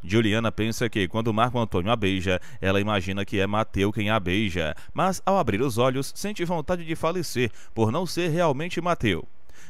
Juliana pensa que, quando Marco Antônio a beija, ela imagina que é Mateu quem a beija, mas ao abrir os olhos, sente vontade de falecer por não ser realmente Mateu.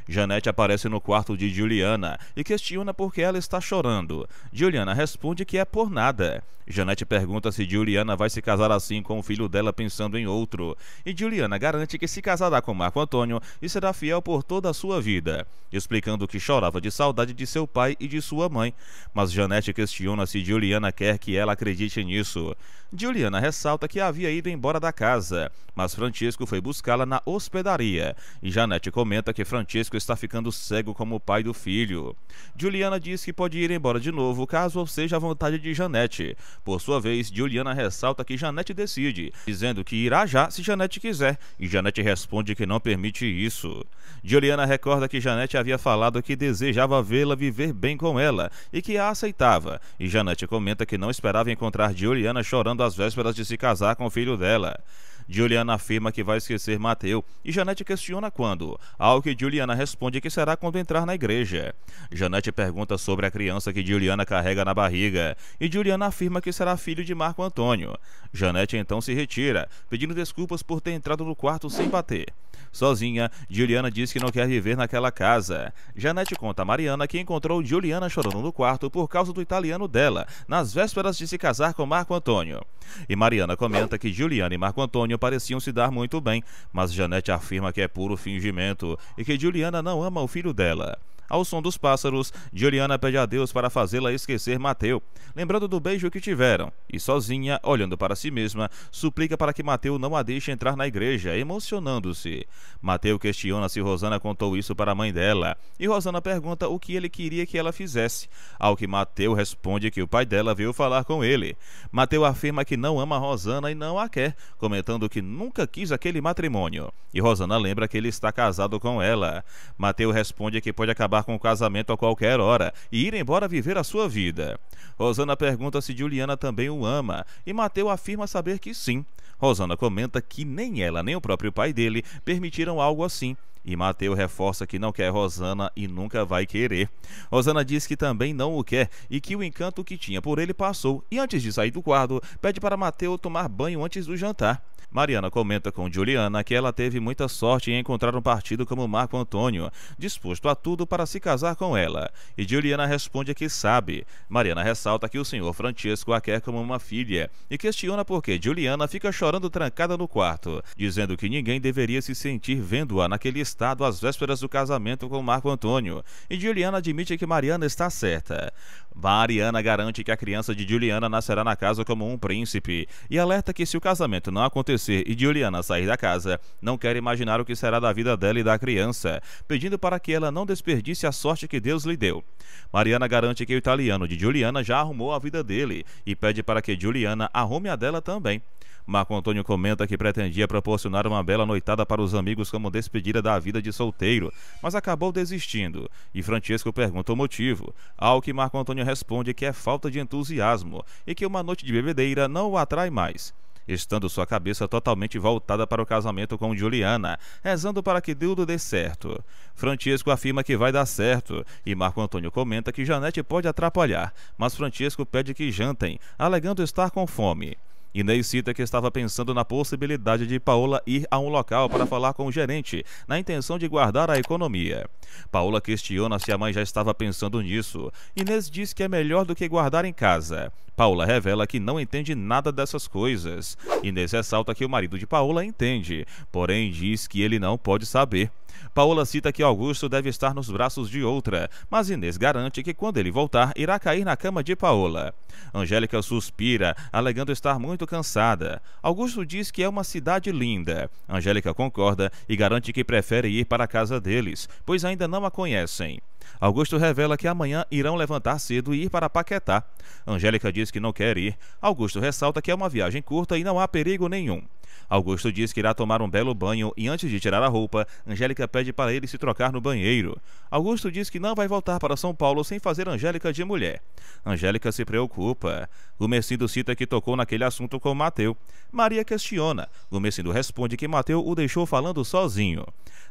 Janete aparece no quarto de Juliana e questiona por que ela está chorando. Juliana responde que é por nada. Janete pergunta se Juliana vai se casar assim com o filho dela pensando em outro. E Juliana garante que se casará com Marco Antônio e será fiel por toda a sua vida, explicando que chorava de saudade de seu pai e de sua mãe. Mas Janete questiona se Juliana quer que ela acredite nisso. Juliana ressalta que havia ido embora da casa, mas Francisco foi buscá-la na hospedaria. E Janete comenta que Francisco está ficando cego como o pai do filho. Juliana diz que pode ir embora de novo caso seja a vontade de Janete. Por sua vez, Juliana ressalta que Janete decide, dizendo que irá já se Janete quiser, e Janete responde que não permite isso. Juliana recorda que Janete havia falado que desejava vê-la viver bem com ela e que a aceitava, e Janete comenta que não esperava encontrar Juliana chorando às vésperas de se casar com o filho dela. Juliana afirma que vai esquecer Mateu e Janete questiona quando, ao que Juliana responde que será quando entrar na igreja. Janete pergunta sobre a criança que Juliana carrega na barriga e Juliana afirma que será filho de Marco Antônio. Janete então se retira, pedindo desculpas por ter entrado no quarto sem bater. Sozinha, Juliana diz que não quer viver naquela casa. Janete conta a Mariana que encontrou Juliana chorando no quarto por causa do italiano dela, nas vésperas de se casar com Marco Antônio. E Mariana comenta que Juliana e Marco Antônio pareciam se dar muito bem, mas Janete afirma que é puro fingimento e que Juliana não ama o filho dela. Ao som dos pássaros, Juliana pede a Deus para fazê-la esquecer Mateu, lembrando do beijo que tiveram, e sozinha, olhando para si mesma, suplica para que Mateu não a deixe entrar na igreja, emocionando-se. Mateu questiona se Rosana contou isso para a mãe dela, e Rosana pergunta o que ele queria que ela fizesse, ao que Mateu responde que o pai dela veio falar com ele. Mateu afirma que não ama Rosana e não a quer, comentando que nunca quis aquele matrimônio, e Rosana lembra que ele está casado com ela. Mateu responde que pode acabar com o casamento a qualquer hora e ir embora viver a sua vida. Rosana pergunta se Juliana também o ama e Mateu afirma saber que sim. Rosana comenta que nem ela nem o próprio pai dele permitiram algo assim. E Mateu reforça que não quer Rosana e nunca vai querer. Rosana diz que também não o quer e que o encanto que tinha por ele passou. E antes de sair do quarto, pede para Mateu tomar banho antes do jantar. Mariana comenta com Juliana que ela teve muita sorte em encontrar um partido como Marco Antônio, disposto a tudo para se casar com ela. E Juliana responde que sabe. Mariana ressalta que o senhor Francisco a quer como uma filha e questiona por que Juliana fica chorando trancada no quarto, dizendo que ninguém deveria se sentir vendo-a naquele estado às vésperas do casamento com Marco Antônio. E Juliana admite que Mariana está certa. Mariana garante que a criança de Juliana nascerá na casa como um príncipe e alerta que se o casamento não acontecer e Juliana sair da casa, não quer imaginar o que será da vida dela e da criança, pedindo para que ela não desperdice a sorte que Deus lhe deu. Mariana garante que o italiano de Juliana já arrumou a vida dele e pede para que Juliana arrume a dela também. Marco Antônio comenta que pretendia proporcionar uma bela noitada para os amigos como despedida da vida de solteiro, mas acabou desistindo, e Francisco pergunta o motivo, ao que Marco Antônio responde que é falta de entusiasmo e que uma noite de bebedeira não o atrai mais, estando sua cabeça totalmente voltada para o casamento com Juliana, rezando para que tudo dê certo. Francisco afirma que vai dar certo, e Marco Antônio comenta que Janete pode atrapalhar, mas Francisco pede que jantem, alegando estar com fome. Inês cita que estava pensando na possibilidade de Paola ir a um local para falar com o gerente, na intenção de guardar a economia. Paola questiona se a mãe já estava pensando nisso. Inês diz que é melhor do que guardar em casa. Paola revela que não entende nada dessas coisas. Inês ressalta que o marido de Paola entende, porém diz que ele não pode saber. Paola cita que Augusto deve estar nos braços de outra, mas Inês garante que quando ele voltar, irá cair na cama de Paola. Angélica suspira, alegando estar muito cansada. Augusto diz que é uma cidade linda. Angélica concorda e garante que prefere ir para a casa deles, pois ainda não a conhecem. Augusto revela que amanhã irão levantar cedo e ir para Paquetá. Angélica diz que não quer ir. Augusto ressalta que é uma viagem curta e não há perigo nenhum. Augusto diz que irá tomar um belo banho e antes de tirar a roupa, Angélica pede para ele se trocar no banheiro. Augusto diz que não vai voltar para São Paulo sem fazer Angélica de mulher. Angélica se preocupa. Gumercindo cita que tocou naquele assunto com Mateu. Maria questiona. Gumercindo responde que Mateu o deixou falando sozinho.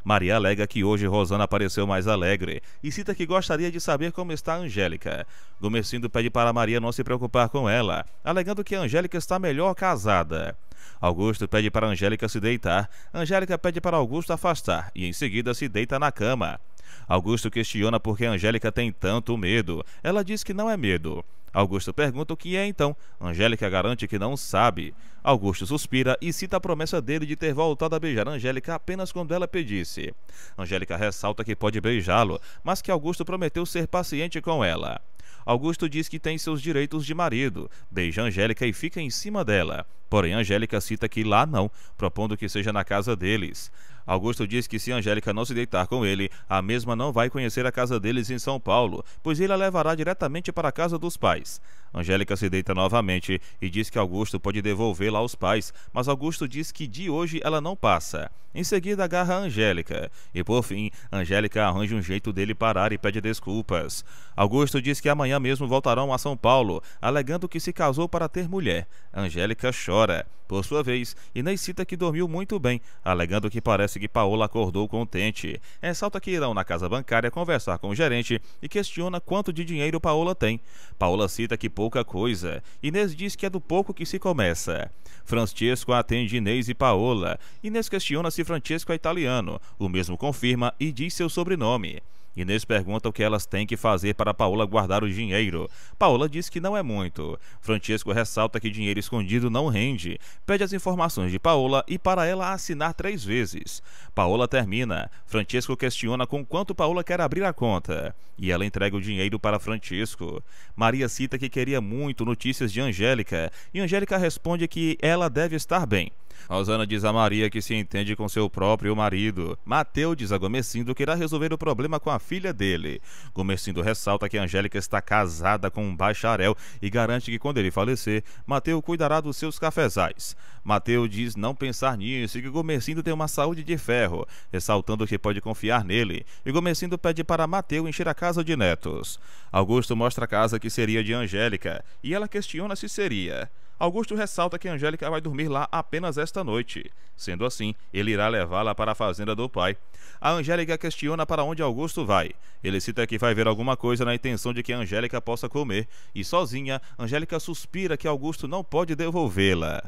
Maria alega que hoje Rosana apareceu mais alegre e cita cita que gostaria de saber como está a Angélica. Gomercindo pede para Maria não se preocupar com ela, alegando que a Angélica está melhor casada. Augusto pede para Angélica se deitar, Angélica pede para Augusto afastar e em seguida se deita na cama. Augusto questiona por que Angélica tem tanto medo. Ela diz que não é medo. Augusto pergunta o que é então. Angélica garante que não sabe. Augusto suspira e cita a promessa dele de ter voltado a beijar Angélica apenas quando ela pedisse. Angélica ressalta que pode beijá-lo, mas que Augusto prometeu ser paciente com ela. Augusto diz que tem seus direitos de marido, beija Angélica e fica em cima dela. Porém, Angélica cita que lá não, propondo que seja na casa deles. Augusto diz que se Angélica não se deitar com ele, a mesma não vai conhecer a casa deles em São Paulo, pois ele a levará diretamente para a casa dos pais. Angélica se deita novamente e diz que Augusto pode devolvê-la aos pais, mas Augusto diz que de hoje ela não passa. Em seguida agarra Angélica e, por fim, Angélica arranja um jeito dele parar e pede desculpas. Augusto diz que amanhã mesmo voltarão a São Paulo, alegando que se casou para ter mulher. Angélica chora. Por sua vez, Inês cita que dormiu muito bem, alegando que parece que Paola acordou contente. Ressalta que irão na casa bancária conversar com o gerente e questiona quanto de dinheiro Paola tem. Paola cita que pouca coisa. Inês diz que é do pouco que se começa. Francesco atende Inês e Paola. Inês questiona se Francesco é italiano. O mesmo confirma e diz seu sobrenome. Inês pergunta o que elas têm que fazer para Paola guardar o dinheiro. Paola diz que não é muito. Francesco ressalta que dinheiro escondido não rende. Pede as informações de Paola e para ela assinar 3 vezes. Paola termina. Francesco questiona com quanto Paola quer abrir a conta. E ela entrega o dinheiro para Francesco. Maria cita que queria muito notícias de Angélica. E Angélica responde que ela deve estar bem. Rosana diz a Maria que se entende com seu próprio marido. Mateu diz a Gomercindo que irá resolver o problema com a filha dele. Gomercindo ressalta que Angélica está casada com um bacharel e garante que quando ele falecer, Mateu cuidará dos seus cafezais. Mateu diz não pensar nisso e que Gomercindo tem uma saúde de ferro, ressaltando que pode confiar nele. E Gomercindo pede para Mateu encher a casa de netos. Augusto mostra a casa que seria de Angélica e ela questiona se seria. Augusto ressalta que Angélica vai dormir lá apenas esta noite. Sendo assim, ele irá levá-la para a fazenda do pai. A Angélica questiona para onde Augusto vai. Ele cita que vai ver alguma coisa na intenção de que Angélica possa comer. E sozinha, Angélica suspira que Augusto não pode devolvê-la.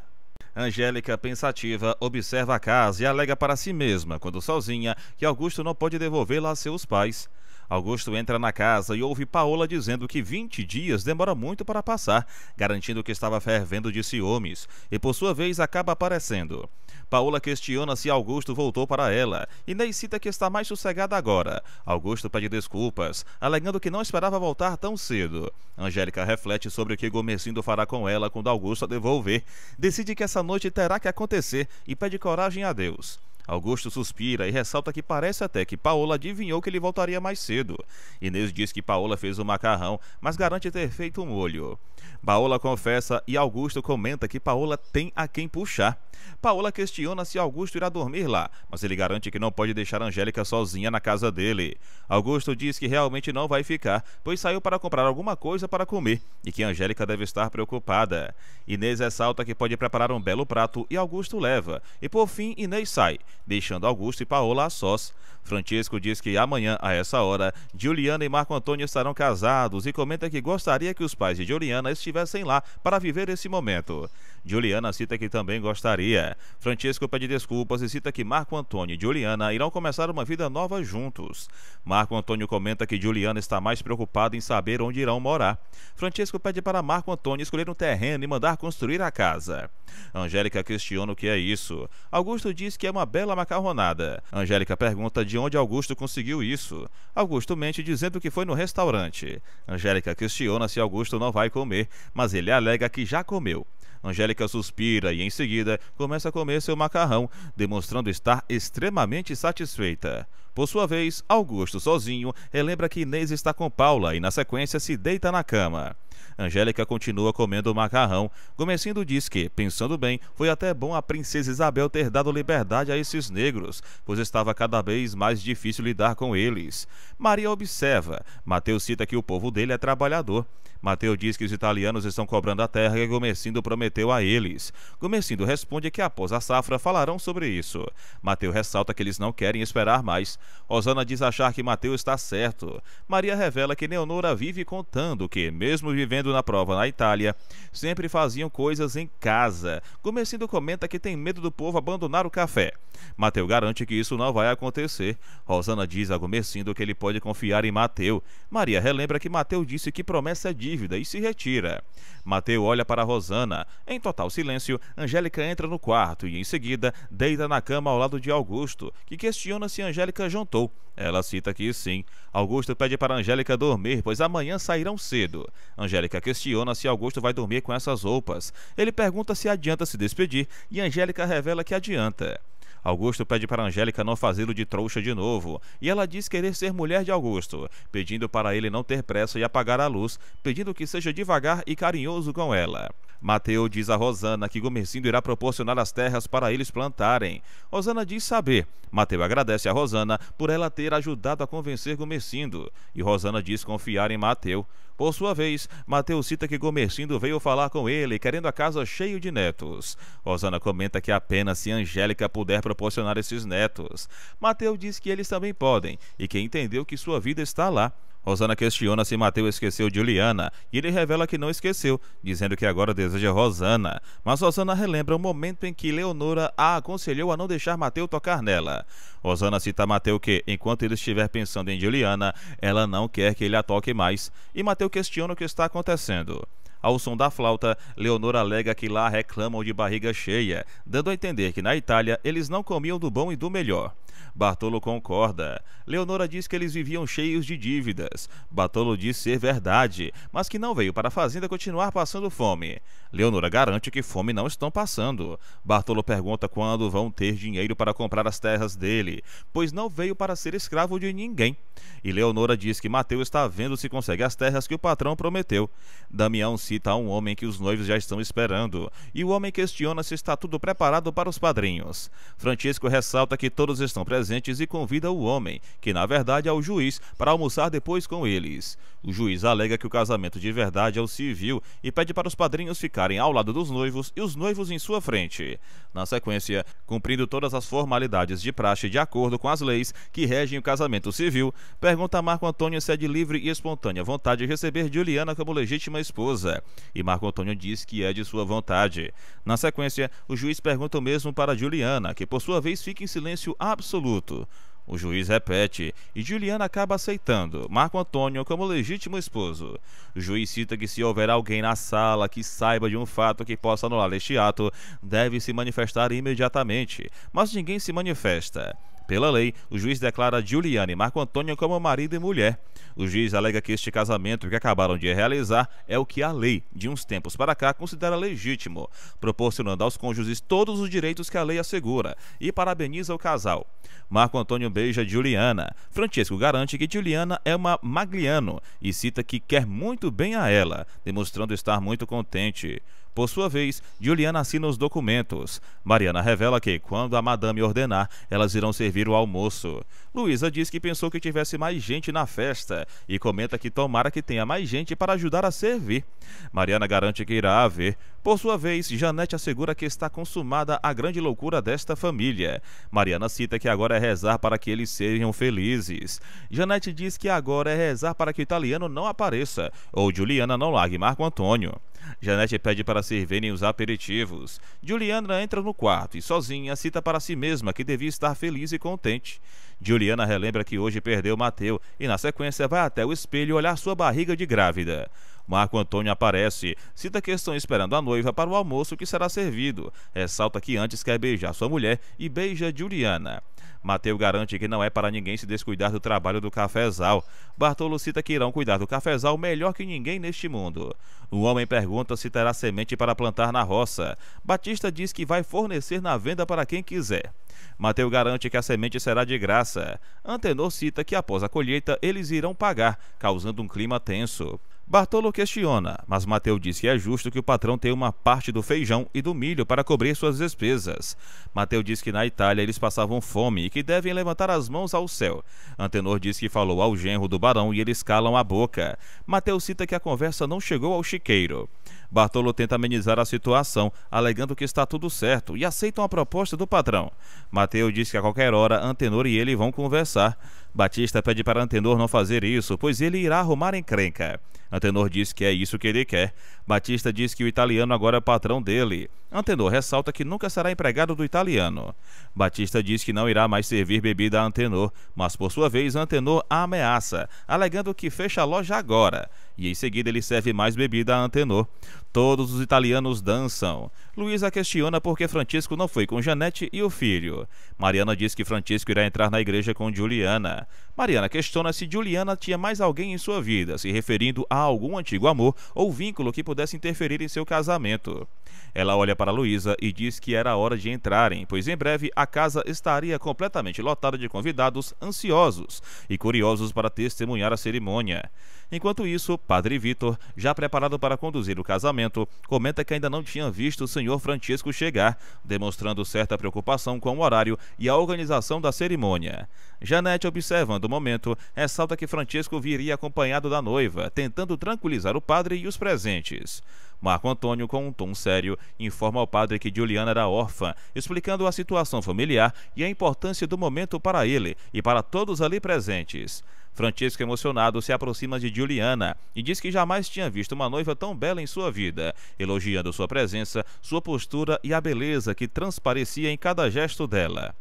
Angélica, pensativa, observa a casa e alega para si mesma, quando sozinha, que Augusto não pode devolvê-la a seus pais. Augusto entra na casa e ouve Paola dizendo que 20 dias demora muito para passar, garantindo que estava fervendo de ciúmes, e por sua vez acaba aparecendo. Paola questiona se Augusto voltou para ela, e Inês cita que está mais sossegada agora. Augusto pede desculpas, alegando que não esperava voltar tão cedo. Angélica reflete sobre o que Gomercindo fará com ela quando Augusto a devolver. Decide que essa noite terá que acontecer e pede coragem a Deus. Augusto suspira e ressalta que parece até que Paola adivinhou que ele voltaria mais cedo. Inês diz que Paola fez o macarrão, mas garante ter feito um molho. Paola confessa e Augusto comenta que Paola tem a quem puxar. Paola questiona se Augusto irá dormir lá, mas ele garante que não pode deixar Angélica sozinha na casa dele. Augusto diz que realmente não vai ficar, pois saiu para comprar alguma coisa para comer e que Angélica deve estar preocupada. Inês ressalta que pode preparar um belo prato e Augusto leva. E por fim, Inês sai, deixando Augusto e Paola a sós. Francesco diz que amanhã, a essa hora, Juliana e Marco Antônio estarão casados e comenta que gostaria que os pais de Juliana estivessem lá para viver esse momento. Juliana cita que também gostaria. Francesco pede desculpas e cita que Marco Antônio e Juliana irão começar uma vida nova juntos. Marco Antônio comenta que Juliana está mais preocupada em saber onde irão morar. Francesco pede para Marco Antônio escolher um terreno e mandar construir a casa. Angélica questiona o que é isso. Augusto diz que é uma bela macarronada. Angélica pergunta de onde Augusto conseguiu isso. Augusto mente dizendo que foi no restaurante. Angélica questiona se Augusto não vai comer, mas ele alega que já comeu. Angélica suspira e, em seguida, começa a comer seu macarrão, demonstrando estar extremamente satisfeita. Por sua vez, Augusto, sozinho, relembra que Inês está com Paula e, na sequência, se deita na cama. Angélica continua comendo o macarrão. Gomercindo diz que, pensando bem, foi até bom a princesa Isabel ter dado liberdade a esses negros, pois estava cada vez mais difícil lidar com eles. Maria observa. Mateus cita que o povo dele é trabalhador. Mateu diz que os italianos estão cobrando a terra que Gomercindo prometeu a eles. Gomercindo responde que após a safra falarão sobre isso. Mateu ressalta que eles não querem esperar mais. Rosana diz achar que Mateu está certo. Maria revela que Leonora vive contando que, mesmo vivendo na prova na Itália, sempre faziam coisas em casa. Gomercindo comenta que tem medo do povo abandonar o café. Mateu garante que isso não vai acontecer. Rosana diz a Gomercindo que ele pode confiar em Mateu. Maria relembra que Mateu disse que promessa é dívida e se retira. Mateu olha para Rosana. Em total silêncio, Angélica entra no quarto e, em seguida, deita na cama ao lado de Augusto, que questiona se Angélica jantou. Ela cita que sim. Augusto pede para Angélica dormir, pois amanhã sairão cedo. Angélica questiona se Augusto vai dormir com essas roupas. Ele pergunta se adianta se despedir e Angélica revela que adianta. Augusto pede para Angélica não fazê-lo de trouxa de novo, e ela diz querer ser mulher de Augusto, pedindo para ele não ter pressa e apagar a luz, pedindo que seja devagar e carinhoso com ela. Mateu diz a Rosana que Gomercindo irá proporcionar as terras para eles plantarem. Rosana diz saber. Mateu agradece a Rosana por ela ter ajudado a convencer Gomercindo, e Rosana diz confiar em Mateu. Por sua vez, Mateu cita que Gomercindo veio falar com ele, querendo a casa cheia de netos. Rosana comenta que apenas se Angélica puder proporcionar esses netos. Mateu diz que eles também podem, e que entendeu que sua vida está lá. Rosana questiona se Mateu esqueceu Juliana, e ele revela que não esqueceu, dizendo que agora deseja Rosana. Mas Rosana relembra o momento em que Leonora a aconselhou a não deixar Mateu tocar nela. Rosana cita Mateu que, enquanto ele estiver pensando em Juliana, ela não quer que ele a toque mais, e Mateu questiona o que está acontecendo. Ao som da flauta, Leonora alega que lá reclamam de barriga cheia, dando a entender que na Itália eles não comiam do bom e do melhor. Bartolo concorda. Leonora diz que eles viviam cheios de dívidas. Bartolo diz ser verdade, mas que não veio para a fazenda continuar passando fome. Leonora garante que fome não estão passando. Bartolo pergunta quando vão ter dinheiro para comprar as terras dele, pois não veio para ser escravo de ninguém. E Leonora diz que Mateu está vendo se consegue as terras que o patrão prometeu. Damião cita um homem que os noivos já estão esperando, e o homem questiona se está tudo preparado para os padrinhos. Francisco ressalta que todos estão presentes e convida o homem, que na verdade é o juiz, para almoçar depois com eles. O juiz alega que o casamento de verdade é o civil e pede para os padrinhos ficarem ao lado dos noivos e os noivos em sua frente. Na sequência, cumprindo todas as formalidades de praxe de acordo com as leis que regem o casamento civil, pergunta a Marco Antônio se é de livre e espontânea vontade de receber Juliana como legítima esposa, e Marco Antônio diz que é de sua vontade. Na sequência, o juiz pergunta o mesmo para Juliana, que por sua vez fica em silêncio absoluto. O juiz repete, e Juliana acaba aceitando Marco Antônio como legítimo esposo. O juiz cita que se houver alguém na sala que saiba de um fato que possa anular este ato, deve se manifestar imediatamente, mas ninguém se manifesta. Pela lei, o juiz declara Juliana e Marco Antônio como marido e mulher. O juiz alega que este casamento que acabaram de realizar é o que a lei, de uns tempos para cá, considera legítimo, proporcionando aos cônjuges todos os direitos que a lei assegura, e parabeniza o casal. Marco Antônio beija Juliana. Francisco garante que Juliana é uma Magliano e cita que quer muito bem a ela, demonstrando estar muito contente. Por sua vez, Juliana assina os documentos. Mariana revela que, quando a madame ordenar, elas irão servir o almoço. Luísa diz que pensou que tivesse mais gente na festa e comenta que tomara que tenha mais gente para ajudar a servir. Mariana garante que irá haver. Por sua vez, Janete assegura que está consumada a grande loucura desta família. Mariana cita que agora é rezar para que eles sejam felizes. Janete diz que agora é rezar para que o italiano não apareça, ou Juliana não largue Marco Antônio. Janete pede para servirem os aperitivos. Juliana entra no quarto e, sozinha, cita para si mesma que devia estar feliz e contente. Juliana relembra que hoje perdeu Mateu e, na sequência, vai até o espelho olhar sua barriga de grávida. Marco Antônio aparece, cita que estão esperando a noiva para o almoço que será servido. Ressalta que antes quer beijar sua mulher e beija Juliana. Mateu garante que não é para ninguém se descuidar do trabalho do cafezal. Bartolo cita que irão cuidar do cafezal melhor que ninguém neste mundo. O homem pergunta se terá semente para plantar na roça. Batista diz que vai fornecer na venda para quem quiser. Mateu garante que a semente será de graça. Antenor cita que após a colheita eles irão pagar, causando um clima tenso. Bartolo questiona, mas Mateu diz que é justo que o patrão tenha uma parte do feijão e do milho para cobrir suas despesas. Mateu diz que na Itália eles passavam fome e que devem levantar as mãos ao céu. Antenor diz que falou ao genro do barão e eles calam a boca. Mateu cita que a conversa não chegou ao chiqueiro. Bartolo tenta amenizar a situação, alegando que está tudo certo e aceitam a proposta do patrão. Mateu diz que a qualquer hora Antenor e ele vão conversar. Batista pede para Antenor não fazer isso, pois ele irá arrumar encrenca. Antenor diz que é isso que ele quer. Batista diz que o italiano agora é patrão dele. Antenor ressalta que nunca será empregado do italiano. Batista diz que não irá mais servir bebida a Antenor, mas por sua vez Antenor a ameaça, alegando que fecha a loja agora. E em seguida ele serve mais bebida a Antenor. Todos os italianos dançam. Luísa questiona por que Francisco não foi com Janete e o filho. Mariana diz que Francisco irá entrar na igreja com Juliana. Mariana questiona se Juliana tinha mais alguém em sua vida, se referindo a algum antigo amor ou vínculo que pudesse interferir em seu casamento. Ela olha para Luísa e diz que era hora de entrarem, pois em breve a casa estaria completamente lotada de convidados ansiosos e curiosos para testemunhar a cerimônia. Enquanto isso, Padre Vitor, já preparado para conduzir o casamento, comenta que ainda não tinha visto o senhor Francisco chegar, demonstrando certa preocupação com o horário e a organização da cerimônia. Janete, observando o momento, ressalta que Francisco viria acompanhado da noiva, tentando tranquilizar o padre e os presentes. Marco Antônio, com um tom sério, informa ao padre que Juliana era órfã, explicando a situação familiar e a importância do momento para ele e para todos ali presentes. Francisco, emocionado, se aproxima de Juliana e diz que jamais tinha visto uma noiva tão bela em sua vida, elogiando sua presença, sua postura e a beleza que transparecia em cada gesto dela.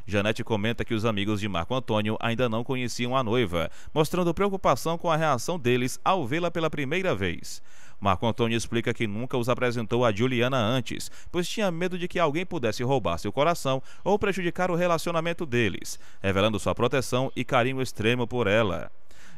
Janete comenta que os amigos de Marco Antônio ainda não conheciam a noiva, mostrando preocupação com a reação deles ao vê-la pela primeira vez. Marco Antônio explica que nunca os apresentou a Juliana antes, pois tinha medo de que alguém pudesse roubar seu coração ou prejudicar o relacionamento deles, revelando sua proteção e carinho extremo por ela.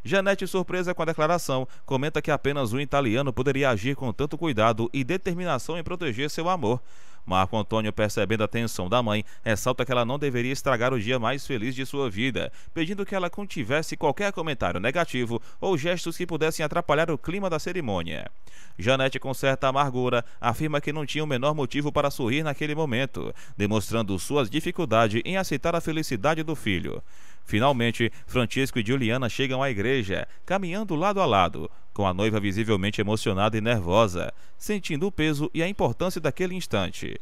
Janete, surpresa com a declaração, comenta que apenas um italiano poderia agir com tanto cuidado e determinação em proteger seu amor. Marco Antônio, percebendo a tensão da mãe, ressalta que ela não deveria estragar o dia mais feliz de sua vida, pedindo que ela contivesse qualquer comentário negativo ou gestos que pudessem atrapalhar o clima da cerimônia. Janete, com certa amargura, afirma que não tinha o menor motivo para sorrir naquele momento, demonstrando sua dificuldade em aceitar a felicidade do filho. Finalmente, Francisco e Juliana chegam à igreja, caminhando lado a lado, com a noiva visivelmente emocionada e nervosa, sentindo o peso e a importância daquele instante.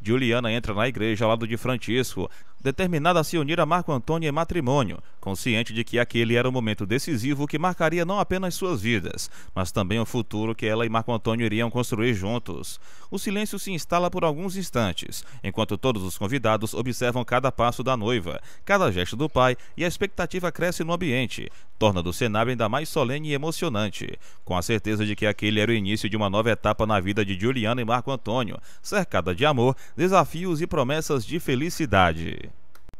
Juliana entra na igreja ao lado de Francisco, determinada a se unir a Marco Antônio em matrimônio, consciente de que aquele era o momento decisivo que marcaria não apenas suas vidas, mas também o futuro que ela e Marco Antônio iriam construir juntos. O silêncio se instala por alguns instantes, enquanto todos os convidados observam cada passo da noiva, cada gesto do pai, e a expectativa cresce no ambiente, tornando o cenário ainda mais solene e emocionante, com a certeza de que aquele era o início de uma nova etapa na vida de Juliana e Marco Antônio, cercada de amor, desafios e promessas de felicidade.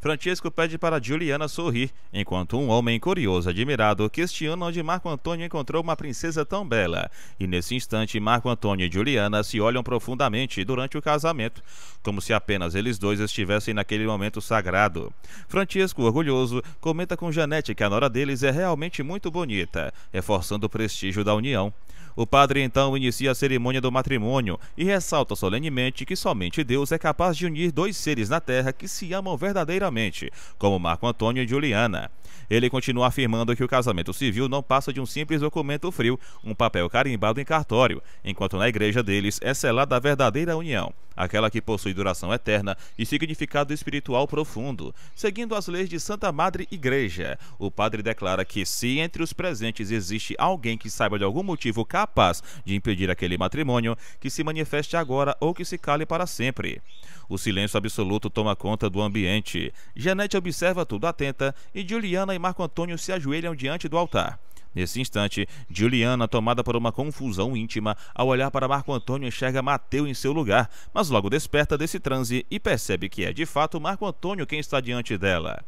Francisco pede para Juliana sorrir, enquanto um homem curioso e admirado questiona onde Marco Antônio encontrou uma princesa tão bela, e nesse instante Marco Antônio e Juliana se olham profundamente durante o casamento, como se apenas eles dois estivessem naquele momento sagrado. Francisco, orgulhoso, comenta com Janete que a nora deles é realmente muito bonita, reforçando o prestígio da união. O padre então inicia a cerimônia do matrimônio e ressalta solenemente que somente Deus é capaz de unir dois seres na terra que se amam verdadeiramente, como Marco Antônio e Juliana. Ele continua afirmando que o casamento civil não passa de um simples documento frio, um papel carimbado em cartório, enquanto na igreja deles é selada a verdadeira união, aquela que possui duração eterna e significado espiritual profundo. Seguindo as leis de Santa Madre Igreja, o padre declara que se entre os presentes existe alguém que saiba de algum motivo capaz de impedir aquele matrimônio, que se manifeste agora ou que se cale para sempre. O silêncio absoluto toma conta do ambiente. Janete observa tudo atenta e Juliana e Marco Antônio se ajoelham diante do altar. Nesse instante, Juliana, tomada por uma confusão íntima, ao olhar para Marco Antônio, enxerga Mateu em seu lugar, mas logo desperta desse transe e percebe que é de fato Marco Antônio quem está diante dela.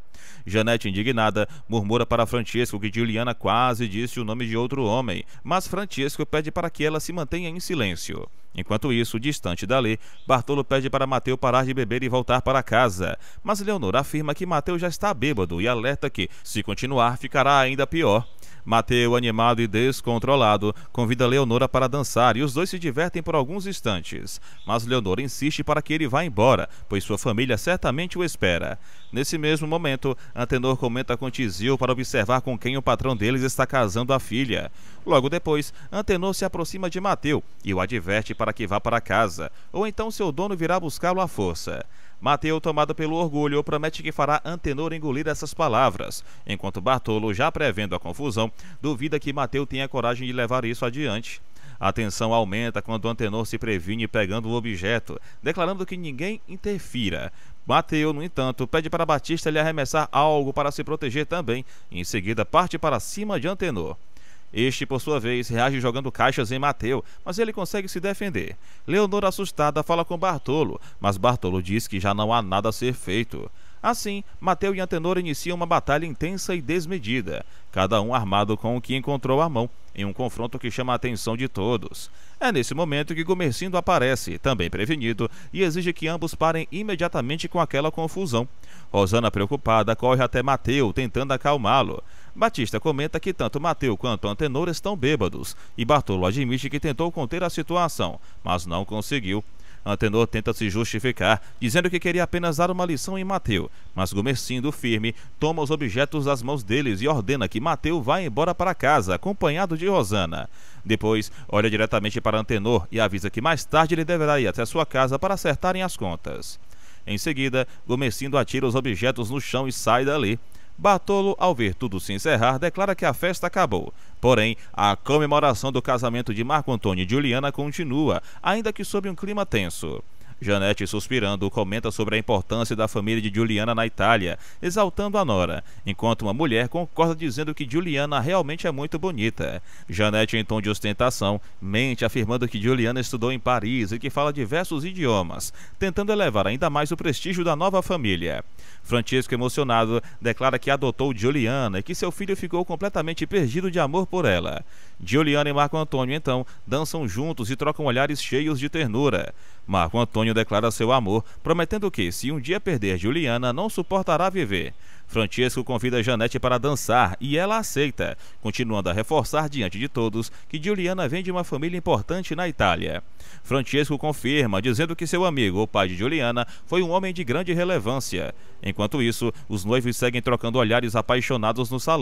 Janete, indignada, murmura para Francisco que Juliana quase disse o nome de outro homem, mas Francisco pede para que ela se mantenha em silêncio. Enquanto isso, distante dali, Bartolo pede para Mateu parar de beber e voltar para casa, mas Leonor afirma que Mateu já está bêbado e alerta que, se continuar, ficará ainda pior. Mateu, animado e descontrolado, convida Leonora para dançar e os dois se divertem por alguns instantes. Mas Leonora insiste para que ele vá embora, pois sua família certamente o espera. Nesse mesmo momento, Antenor comenta com Tizil para observar com quem o patrão deles está casando a filha. Logo depois, Antenor se aproxima de Mateu e o adverte para que vá para casa, ou então seu dono virá buscá-lo à força. Mateu, tomado pelo orgulho, promete que fará Antenor engolir essas palavras, enquanto Bartolo, já prevendo a confusão, duvida que Mateu tenha coragem de levar isso adiante. A tensão aumenta quando Antenor se previne pegando o objeto, declarando que ninguém interfira. Mateu, no entanto, pede para Batista lhe arremessar algo para se proteger também, e em seguida parte para cima de Antenor. Este, por sua vez, reage jogando caixas em Mateu, mas ele consegue se defender. Leonora, assustada, fala com Bartolo, mas Bartolo diz que já não há nada a ser feito. Assim, Mateu e Antenor iniciam uma batalha intensa e desmedida, cada um armado com o que encontrou à mão, em um confronto que chama a atenção de todos. É nesse momento que Gumersindo aparece, também prevenido, e exige que ambos parem imediatamente com aquela confusão. Rosana, preocupada, corre até Mateu, tentando acalmá-lo. Batista comenta que tanto Mateu quanto Antenor estão bêbados, e Bartolo admite que tentou conter a situação, mas não conseguiu. Antenor tenta se justificar, dizendo que queria apenas dar uma lição em Mateu, mas Gumersindo, firme, toma os objetos das mãos deles e ordena que Mateu vá embora para casa, acompanhado de Rosana. Depois, olha diretamente para Antenor e avisa que mais tarde ele deverá ir até sua casa para acertarem as contas. Em seguida, Gumersindo atira os objetos no chão e sai dali. Bartolo, ao ver tudo se encerrar, declara que a festa acabou. Porém, a comemoração do casamento de Marco Antônio e Juliana continua, ainda que sob um clima tenso. Janete, suspirando, comenta sobre a importância da família de Juliana na Itália, exaltando a nora, enquanto uma mulher concorda dizendo que Juliana realmente é muito bonita. Janete, em tom de ostentação, mente afirmando que Juliana estudou em Paris e que fala diversos idiomas, tentando elevar ainda mais o prestígio da nova família. Francisco, emocionado, declara que adotou Juliana e que seu filho ficou completamente perdido de amor por ela. Juliana e Marco Antônio, então, dançam juntos e trocam olhares cheios de ternura. Marco Antônio declara seu amor, prometendo que, se um dia perder Juliana, não suportará viver. Francisco convida Janete para dançar e ela aceita, continuando a reforçar diante de todos que Juliana vem de uma família importante na Itália. Francisco confirma, dizendo que seu amigo, o pai de Juliana, foi um homem de grande relevância. Enquanto isso, os noivos seguem trocando olhares apaixonados no salão.